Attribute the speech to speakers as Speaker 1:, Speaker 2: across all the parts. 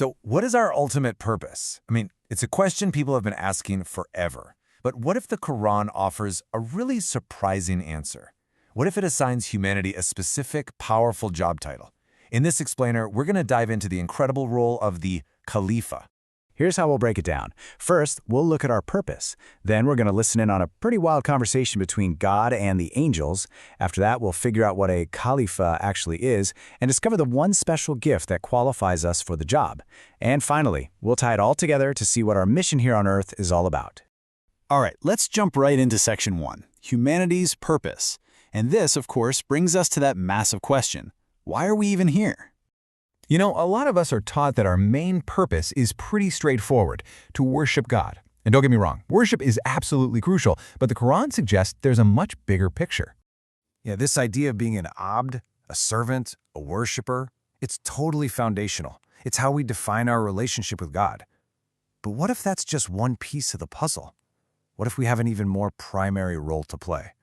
Speaker 1: So what is our ultimate purpose? I mean, it's a question people have been asking forever. But what if the Quran offers a really surprising answer? What if it assigns humanity a specific, powerful job title? In this explainer, we're going to dive into the incredible role of the Khalifah.
Speaker 2: Here's how we'll break it down. First, we'll look at our purpose. Then we're going to listen in on a pretty wild conversation between God and the angels. After that, we'll figure out what a Khalifah actually is and discover the one special gift that qualifies us for the job. And finally, we'll tie it all together to see what our mission here on Earth is all about.
Speaker 3: All right, let's jump right into Section 1, humanity's purpose. And this, of course, brings us to that massive question. Why are we even here?
Speaker 4: You know, a lot of us are taught that our main purpose is pretty straightforward, to worship God. And don't get me wrong, worship is absolutely crucial, but the Quran suggests there's a much bigger picture.
Speaker 1: Yeah, this idea of being an abd, a servant, a worshiper, it's totally foundational. It's how we define our relationship with God. But what if that's just one piece of the puzzle? What if we have an even more primary role to play?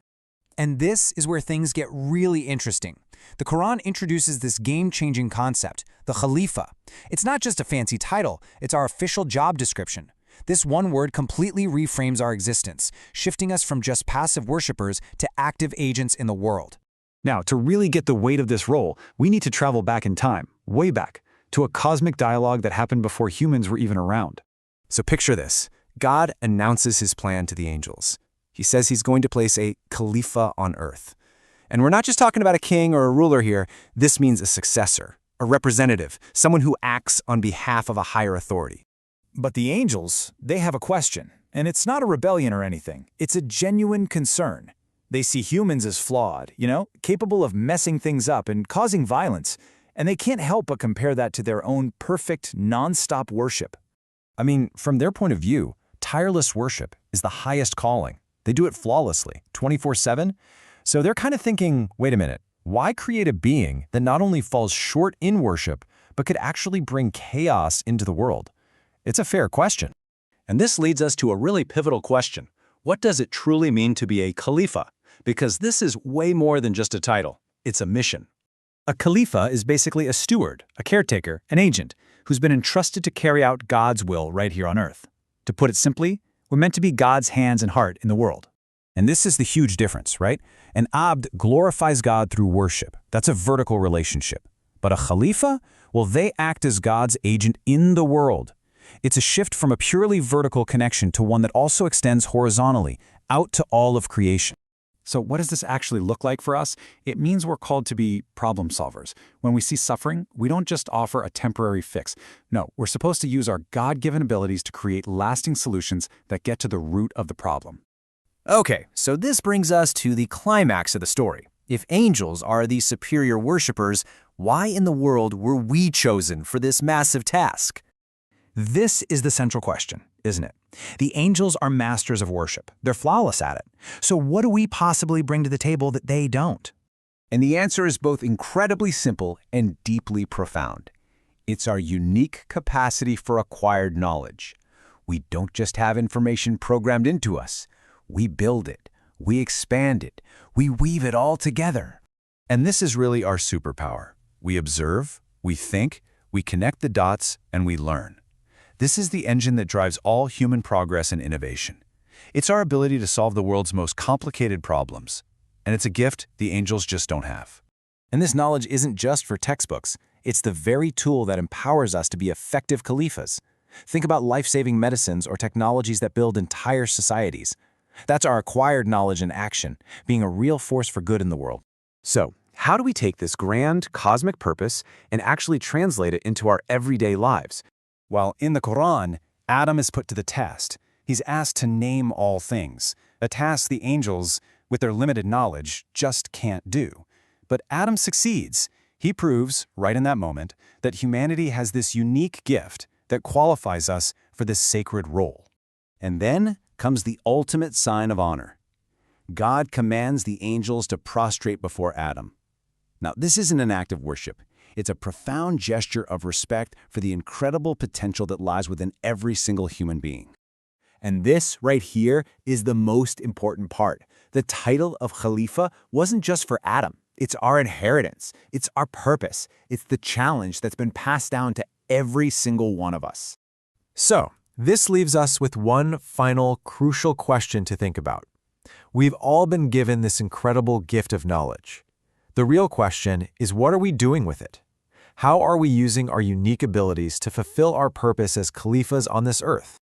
Speaker 5: And this is where things get really interesting. The Quran introduces this game-changing concept, the Khalifah. It's not just a fancy title, it's our official job description. This one word completely reframes our existence, shifting us from just passive worshipers to active agents in the world.
Speaker 2: Now, to really get the weight of this role, we need to travel back in time, way back, to a cosmic dialogue that happened before humans were even around.
Speaker 6: So picture this. God announces his plan to the angels. He says he's going to place a Khalifah on earth. And we're not just talking about a king or a ruler here. This means a successor, a representative, someone who acts on behalf of a higher authority.
Speaker 7: But the angels, they have a question. And it's not a rebellion or anything. It's a genuine concern. They see humans as flawed, capable of messing things up and causing violence. And they can't help but compare that to their own perfect, non-stop worship.
Speaker 1: I mean, from their point of view, tireless worship is the highest calling. They do it flawlessly, 24/7. So they're kind of thinking, wait a minute, why create a being that not only falls short in worship, but could actually bring chaos into the world? It's a fair question.
Speaker 3: And this leads us to a really pivotal question. What does it truly mean to be a Khalifah? Because this is way more than just a title. It's a mission.
Speaker 2: A Khalifah is basically a steward, a caretaker, an agent, who's been entrusted to carry out God's will right here on Earth. To put it simply, we're meant to be God's hands and heart in the world.
Speaker 1: And this is the huge difference, right? An abd glorifies God through worship. That's a vertical relationship. But a Khalifah, well, they act as God's agent in the world. It's a shift from a purely vertical connection to one that also extends horizontally, out to all of creation.
Speaker 2: So what does this actually look like for us? It means we're called to be problem solvers. When we see suffering, we don't just offer a temporary fix. No, we're supposed to use our God-given abilities to create lasting solutions that get to the root of the problem.
Speaker 6: Okay, so this brings us to the climax of the story. If angels are the superior worshipers, why in the world were we chosen for this massive task?
Speaker 2: This is the central question, isn't it? The angels are masters of worship. They're flawless at it. So what do we possibly bring to the table that they don't?
Speaker 8: And the answer is both incredibly simple and deeply profound. It's our unique capacity for acquired knowledge. We don't just have information programmed into us. We build it. We expand it. We weave it all together.
Speaker 1: And this is really our superpower. We observe, we think, we connect the dots, and we learn. This is the engine that drives all human progress and innovation. It's our ability to solve the world's most complicated problems. And it's a gift the angels just don't have.
Speaker 6: And this knowledge isn't just for textbooks. It's the very tool that empowers us to be effective Khalifahs. Think about life-saving medicines or technologies that build entire societies. That's our acquired knowledge in action, being a real force for good in the world.
Speaker 8: So, how do we take this grand cosmic purpose and actually translate it into our everyday lives?
Speaker 2: Well, in the Quran, Adam is put to the test. He's asked to name all things, a task the angels, with their limited knowledge, just can't do. But Adam succeeds. He proves, right in that moment, that humanity has this unique gift that qualifies us for this sacred role.
Speaker 8: And then comes the ultimate sign of honor. God commands the angels to prostrate before Adam. Now, this isn't an act of worship. It's a profound gesture of respect for the incredible potential that lies within every single human being. And this right here is the most important part. The title of Khalifah wasn't just for Adam. It's our inheritance. It's our purpose. It's the challenge that's been passed down to
Speaker 2: every single one of us.
Speaker 9: So, this leaves us with one final crucial question to think about. We've all been given this incredible gift of knowledge. The real question is, what are we doing with it? How are we using our unique abilities to fulfill our purpose as Khalifas on this earth?